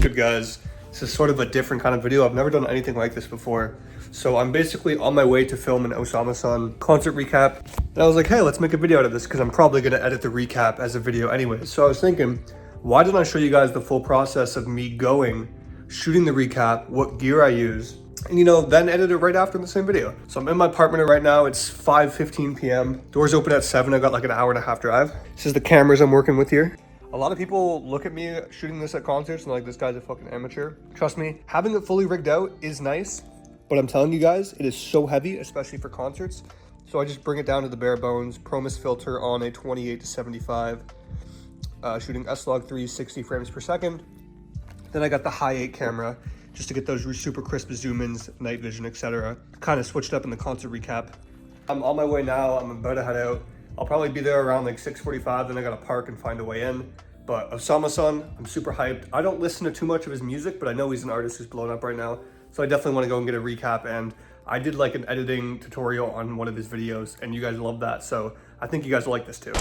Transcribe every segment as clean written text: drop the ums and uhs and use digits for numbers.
good, guys? This is sort of a different kind of video. I've never done anything like this before. So I'm basically on my way to film an Osamason concert recap. And I was like, hey, let's make a video out of this because I'm probably gonna edit the recap as a video anyway. So I was thinking, why didn't I show you guys the full process of me going, shooting the recap, what gear I use, and then edit it right after in the same video. So I'm in my apartment right now. It's 5:15 p.m. Doors open at 7. I got like an hour and a half drive. This is the cameras I'm working with here. A lot of people look at me shooting this at concerts and they're like, this guy's a fucking amateur. Trust me, having it fully rigged out is nice, but I'm telling you guys, it is so heavy, especially for concerts. So I just bring it down to the bare bones. Promise filter on a 28 to 75, shooting S-Log 360 frames per second. Then I got the high 8 camera just to get those super crisp zoom ins, night vision, etc. Kind of switched up in the concert recap. I'm on my way now. I'm about to head out. I'll probably be there around like 6:45, then I gotta park and find a way in. But Osamason, I'm super hyped. I don't listen to too much of his music, but I know he's an artist who's blown up right now. So I definitely wanna go and get a recap. And I did like an editing tutorial on one of his videos and you guys love that. So I think you guys will like this too.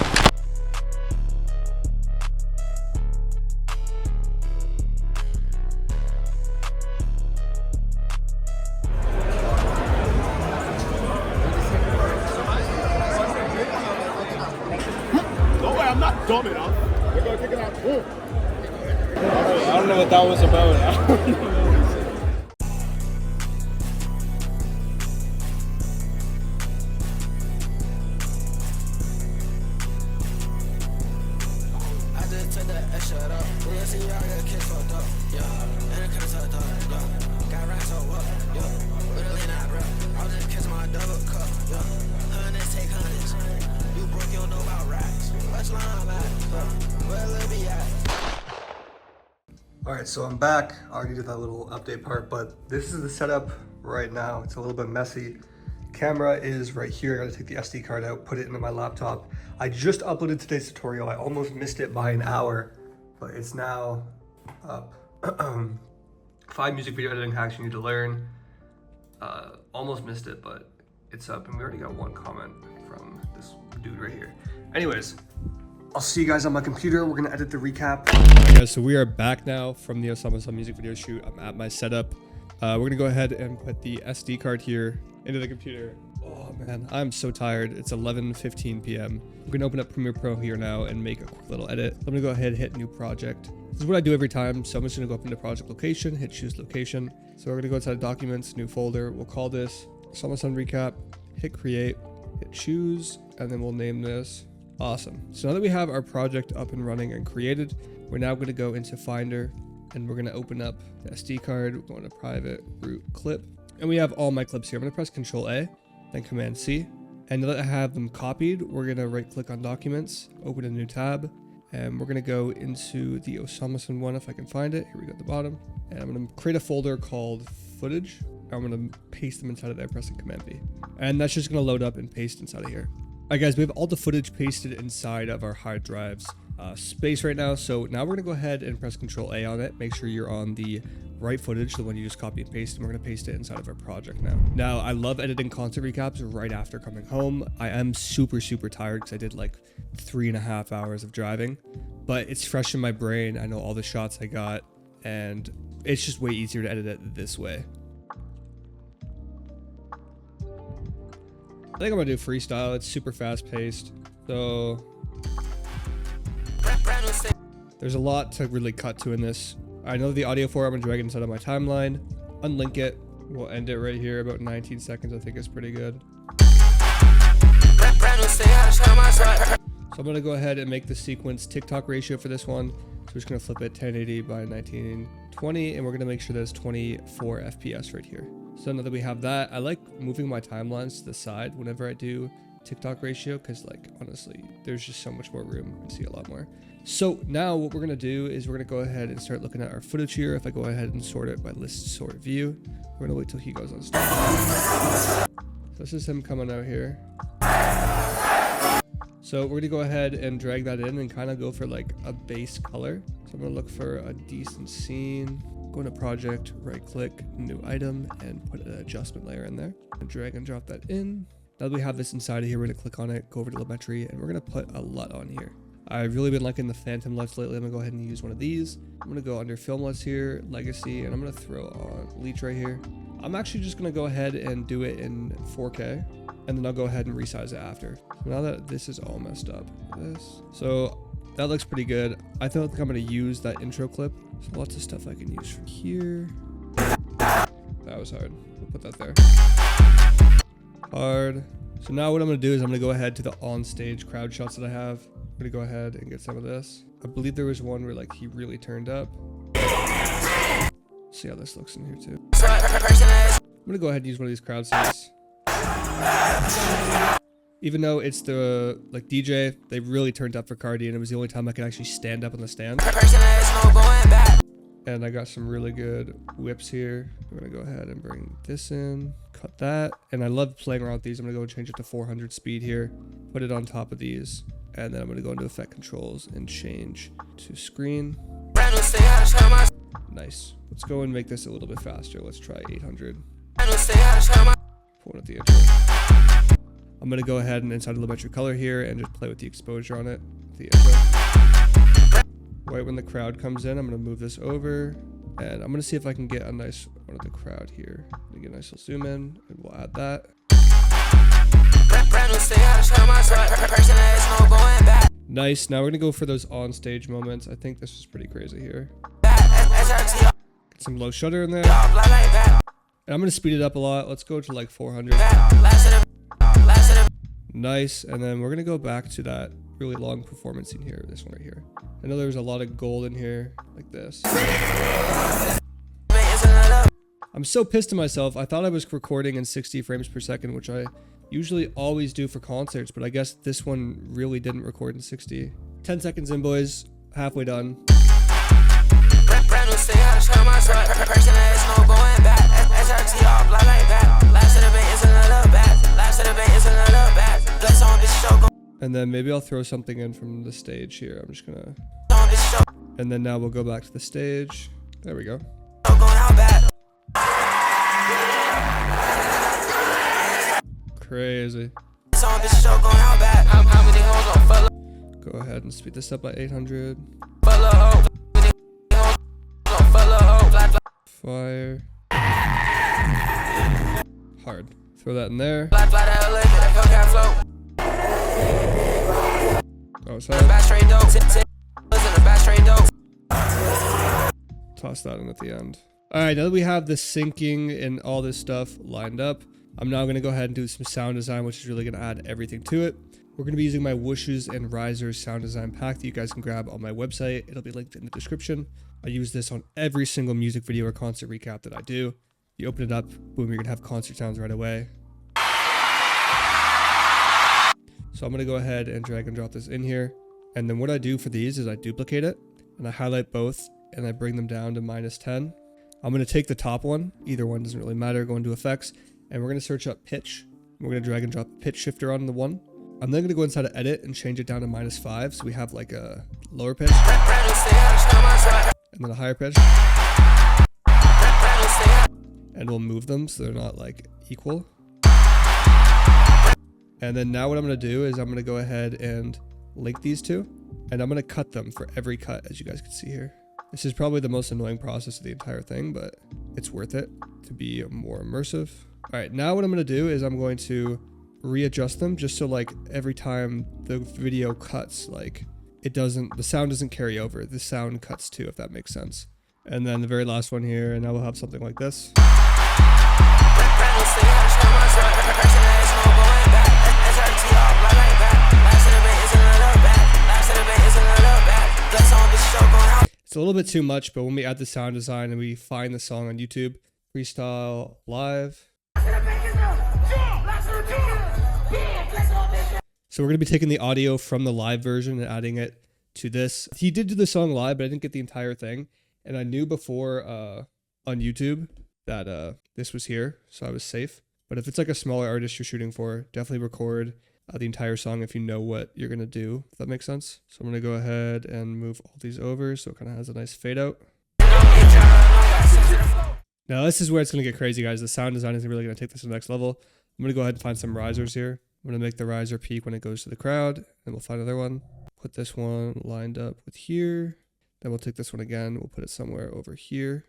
I'm not dumb enough. We're gonna take it out. I don't know what that was about. All right, so I'm back. I already did that little update part, but this is the setup right now. It's a little bit messy. Camera is right here. I gotta take the SD card out, put it into my laptop. I just uploaded today's tutorial. I almost missed it by an hour, but it's now up. 5 music video editing hacks you need to learn. Almost missed it, but it's up, and we already got 1 comment from this dude right here. Anyways, I'll see you guys on my computer. We're gonna edit the recap. Alright guys, so we are back now from the Osamason music video shoot. I'm at my setup. We're gonna go ahead and put the SD card here into the computer. Oh man, I'm so tired. It's 11:15 p.m. I'm gonna open up Premiere Pro here now and make a quick little edit. I'm gonna go ahead and hit new project. This is what I do every time. So I'm just gonna go up into project location, hit choose location. So we're gonna go inside documents, new folder. We'll call this Osamason recap, hit create, hit choose, and then we'll name this. Awesome. So now that we have our project up and running and created, we're now going to go into Finder and we're going to open up the SD card. We're going to private root clip, and we have all my clips here. I'm going to press Control A, then Command C. And now that I have them copied, we're going to right click on documents, open a new tab, and we're going to go into the Osamason one if I can find it. Here we go at the bottom. And I'm going to create a folder called footage. I'm going to paste them inside of there, pressing Command V. And that's just going to load up and paste inside of here. Alright guys, we have all the footage pasted inside of our hard drive's space right now. So now we're going to go ahead and press Control A on it. Make sure you're on the right footage, the one you just copy and paste, and we're going to paste it inside of our project now. Now, I love editing concert recaps right after coming home. I am super tired because I did like 3.5 hours of driving, but it's fresh in my brain. I know all the shots I got, and it's just way easier to edit it this way. I think I'm gonna do freestyle. It's super fast paced. So there's a lot to really cut to in this. I know the audio for it. I'm gonna drag it inside of my timeline, unlink it. We'll end it right here, about 19 seconds. I think is pretty good. So I'm gonna go ahead and make the sequence TikTok ratio for this one. So we're just gonna flip it 1080 by 1920, and we're gonna make sure there's 24 FPS right here. So now that we have that, I like moving my timelines to the side whenever I do TikTok ratio, because like honestly, there's just so much more room to see a lot more. So now what we're gonna do is we're gonna go ahead and start looking at our footage here. If I go ahead and sort it by list sort view, we're gonna wait till he goes on start. So this is him coming out here. So we're gonna go ahead and drag that in and kind of go for like a base color. So I'm gonna look for a decent scene. Go into project, right click, new item, and put an adjustment layer in there. And drag and drop that in. Now that we have this inside of here, we're gonna click on it, go over to telemetry, and we're gonna put a LUT on here. I've really been liking the phantom LUTs lately. I'm gonna go ahead and use one of these. I'm gonna go under film LUTs here, legacy, and I'm gonna throw on leech right here. I'm actually just gonna go ahead and do it in 4K, and then I'll go ahead and resize it after. So now that this is all messed up, so that looks pretty good. I think I'm gonna use that intro clip. So lots of stuff I can use from here. That was hard. We'll put that there. Hard. So now what I'm gonna do is I'm gonna go ahead to the on-stage crowd shots that I have. I'm gonna go ahead and get some of this. I believe there was one where like he really turned up. See how this looks in here too. I'm gonna go ahead and use one of these crowd scenes. Even though it's the like DJ, they really turned up for Cardi, and it was the only time I could actually stand up on the stand. And I got some really good whips here. I'm gonna go ahead and bring this in, cut that. And I love playing around with these. I'm gonna go and change it to 400 speed here, put it on top of these. And then I'm gonna go into effect controls and change to screen. Nice. Let's go and make this a little bit faster. Let's try 800. Point at the intro. I'm gonna go ahead and inside lumetric color here and just play with the exposure on it. The intro. Right when the crowd comes in, I'm gonna move this over, and I'm gonna see if I can get a nice one of the crowd here. Get a nice little zoom in, and we'll add that. Nice. Now we're gonna go for those on-stage moments. I think this is pretty crazy here. Get some low shutter in there. And I'm gonna speed it up a lot. Let's go to like 400. Nice. And then we're gonna go back to that really long performance scene here. This one right here. I know there's a lot of gold in here, like this. I'm so pissed at myself. I thought I was recording in 60 frames per second, which I usually always do for concerts, but I guess this one really didn't record in 60. 10 seconds in, boys. Halfway done. And then maybe I'll throw something in from the stage here. I'm just gonna... And then now we'll go back to the stage. There we go. Crazy. Go ahead and speed this up by 800. Fire. Hard. Throw that in there. Oh, sorry. Toss that in at the end. Alright, now that we have the syncing and all this stuff lined up, I'm now going to go ahead and do some sound design, which is really going to add everything to it. We're going to be using my whooshes and risers sound design pack that you guys can grab on my website. It'll be linked in the description. I use this on every single music video or concert recap that I do. You open it up, boom, you're going to have concert sounds right away. So I'm going to go ahead and drag and drop this in here. And then what I do for these is I duplicate it and I highlight both and I bring them down to -10. I'm going to take the top one, either one doesn't really matter, go into effects, and we're going to search up pitch. We're going to drag and drop the pitch shifter on the one. I'm then going to go inside of edit and change it down to -5. So we have like a lower pitch and then a higher pitch. And we'll move them so they're not like equal. And then now what I'm going to do is I'm going to go ahead and link these two, and I'm going to cut them for every cut, as you guys can see here. This is probably the most annoying process of the entire thing, but it's worth it to be more immersive. All right, now what I'm going to do is I'm going to readjust them just so like every time the video cuts, like the sound doesn't carry over. The sound cuts too, if that makes sense. And then the very last one here, and now we'll have something like this. It's a little bit too much, but when we add the sound design and we find the song on YouTube, Freestyle Live. So we're going to be taking the audio from the live version and adding it to this. He did do the song live, but I didn't get the entire thing. And I knew before on YouTube that this was here, so I was safe. But if it's like a smaller artist you're shooting for, definitely record the entire song if you know what you're going to do, if that makes sense. So I'm going to go ahead and move all these over so it kind of has a nice fade out. Now this is where it's going to get crazy, guys. The sound design is really going to take this to the next level. I'm going to go ahead and find some risers here. I'm going to make the riser peak when it goes to the crowd, and we'll find another one. put this one lined up with here. Then we'll take this one again. We'll put it somewhere over here.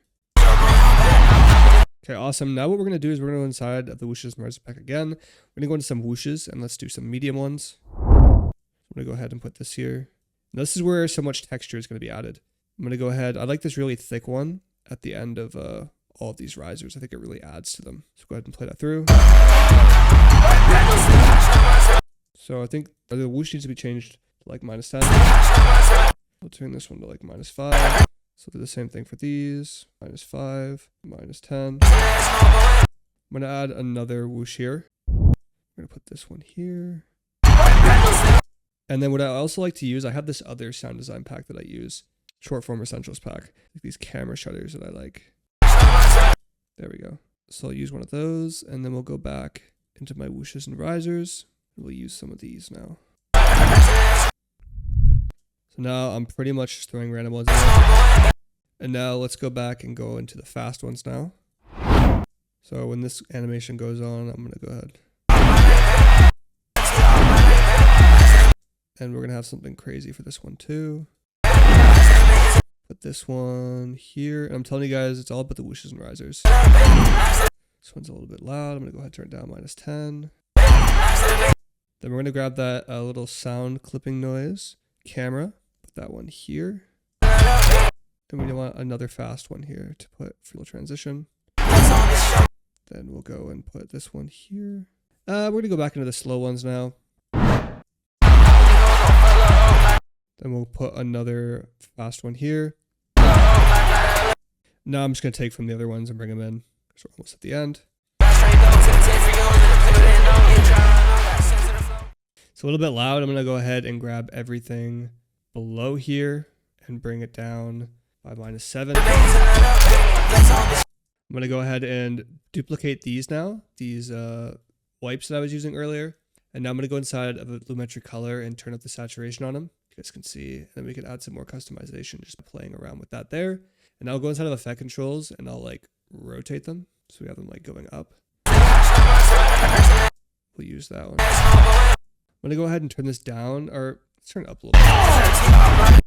Okay, awesome. Now what we're going to do is we're going to go inside of the whooshes and risers pack again. We're going to go into some whooshes and let's do some medium ones. I'm going to go ahead and put this here. Now this is where so much texture is going to be added. I'm going to go ahead. I like this really thick one at the end of all of these risers. I think it really adds to them. So go ahead and play that through. So I think the whoosh needs to be changed to like -10. We'll turn this one to like -5. So do the same thing for these. -5, -10. I'm going to add another whoosh here. I'm going to put this one here. And then what I also like to use, I have this other sound design pack that I use. Short form essentials pack. Like these camera shutters that I like. There we go. So I'll use one of those and then we'll go back into my whooshes and risers. We'll use some of these now. So now I'm pretty much just throwing random ones in there. And now let's go back and go into the fast ones now. So when this animation goes on, I'm going to go ahead. And we're going to have something crazy for this one too. Put this one here. And I'm telling you guys, it's all about the whooshes and risers. This one's a little bit loud. I'm going to go ahead and turn it down -10. Then we're going to grab that little sound clipping noise camera. Put that one here. And we want another fast one here to put for the transition. Then we'll go and put this one here. We're going to go back into the slow ones now. Then we'll put another fast one here. Now I'm just going to take from the other ones and bring them in because we're almost at the end. It's a little bit loud. I'm going to go ahead and grab everything below here and bring it down by -7. I'm going to go ahead and duplicate these now, these wipes that I was using earlier. And now I'm going to go inside of a Lumetri color and turn up the saturation on them. You guys can see, and then we can add some more customization just playing around with that there. And I'll go inside of effect controls and I'll like rotate them. So we have them like going up. We'll use that one. I'm going to go ahead and turn this down, or let's turn it up a little bit.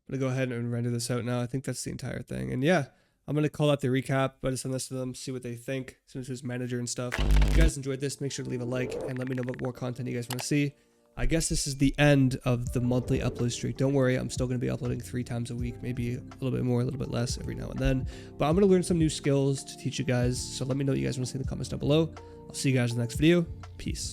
I'm going to go ahead and render this out now. I think that's the entire thing. And yeah, I'm going to call out the recap, but send this to them, see what they think, since it's manager and stuff. If you guys enjoyed this, make sure to leave a like and let me know what more content you guys want to see. I guess this is the end of the monthly upload streak. Don't worry, I'm still going to be uploading 3 times a week, maybe a little bit more, a little bit less every now and then. But I'm going to learn some new skills to teach you guys. So let me know what you guys want to see in the comments down below. I'll see you guys in the next video. Peace.